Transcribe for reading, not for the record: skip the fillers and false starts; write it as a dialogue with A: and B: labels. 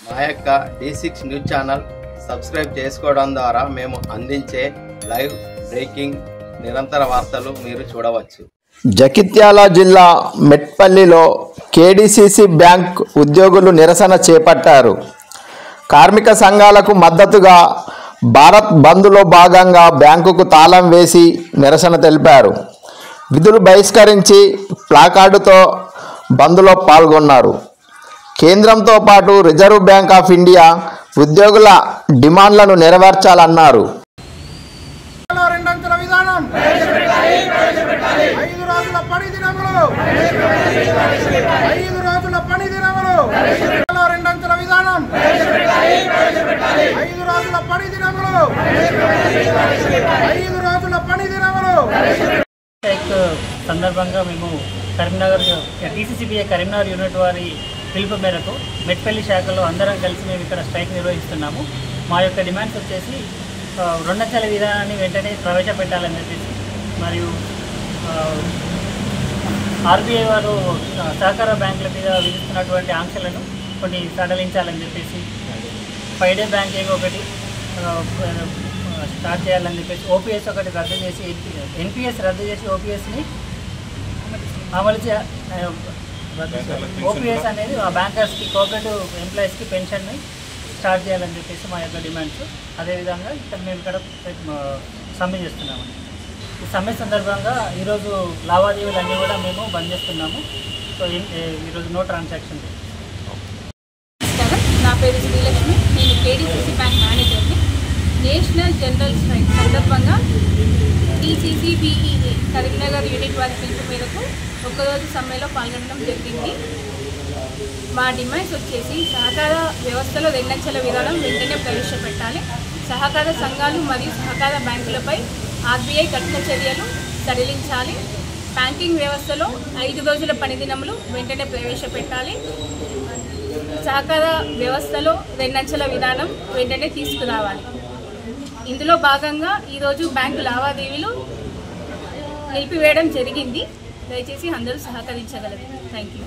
A: మా యొక్క D6 news channel subscribe చేసుకోవడం ద్వారా మేము అందించే లైవ్ బ్రేకింగ్ నిరంతర వార్తలు మీరు చూడవచ్చు.
B: జగిత్యాల జిల్లా మెట్పల్లిలో KDCC బ్యాంక్ ఉద్యోగులు నిరసన చేపట్టారు. కార్మిక సంఘాలకు మద్దతుగా భారత్ బంద్లో భాగంగా బ్యాంకుకు తాళం వేసి నిరసన తెలిపారు. విధులు బహిష్కరించి ప్లాకార్డుతో బంద్లో పాల్గొన్నారు. కేంద్రంతో పాటు రిజర్వ్ బ్యాంక్ ఆఫ్ ఇండియా ఉద్యోగుల డిమాండ్లను నెరవేర్చాలన్నారు.
C: సందర్భంగా మేము కరీంనగర్ DCCBA కరీంనగర్ యూనిట్ వారి పిలుపు మేరకు మెట్పల్లి శాఖలో అందరం కలిసి మేము ఇక్కడ స్ట్రైక్ నిర్వహిస్తున్నాము. మా యొక్క డిమాండ్స్ వచ్చేసి 2 అంచెల విధానాన్ని వెంటనే ప్రవేశపెట్టాలని చెప్పేసి, మరియు RBI వారు సహకార బ్యాంకుల మీద విధిస్తున్నటువంటి ఆంక్షలను కొన్ని సడలించాలని చెప్పేసి, 5 డే బ్యాంకింగ్ ఒకటి స్టార్ట్ చేయాలని చెప్పేసి, OPS ఒకటి రద్దు చేసి NPS రద్దు చేసి OPSని అమలు OPS అనేది ఆ బ్యాంకర్స్కి, కోఆపరేటివ్ ఎంప్లాయీస్కి పెన్షన్ని స్టార్ట్ చేయాలని చెప్పేసి మా యొక్క డిమాండ్స్. అదేవిధంగా మేము ఇక్కడ సమ్మె చేస్తున్నామండి. ఈ సమ్మె సందర్భంగా ఈరోజు లావాదేవీలన్నీ కూడా మేము బంద్ చేస్తున్నాము. సో ఈరోజు నో ట్రాన్సాక్షన్.
D: నా పేరు శ్రీలక్ష్మి, నేను KDCC బ్యాంక్ మేనేజర్ని. నేషనల్ జనరల్ స్ట్రైక్ సందర్భంగా DCCBA కరీంనగర్ యూనిట్ వారి పిలుపు మేరకు ఒక్కరోజు సమ్మెలో పాల్గొనడం జరిగింది. మా డిమాండ్స్ వచ్చేసి సహకార వ్యవస్థలో 2 అంచెల విధానం వెంటనే ప్రవేశపెట్టాలి, సహకార సంఘాలు మరియు సహకార బ్యాంకులపై RBI కఠిన చర్యలు సడలించాలి, బ్యాంకింగ్ వ్యవస్థలో 5 రోజుల పనిదినములు వెంటనే ప్రవేశపెట్టాలి, సహకార వ్యవస్థలో 2 అంచెల విధానం వెంటనే తీసుకురావాలి. ఇందులో భాగంగా ఈరోజు బ్యాంకు లావాదేవీలు నిలిపివేయడం జరిగింది. దయచేసి అందరూ సహకరించగలరు. Thank you.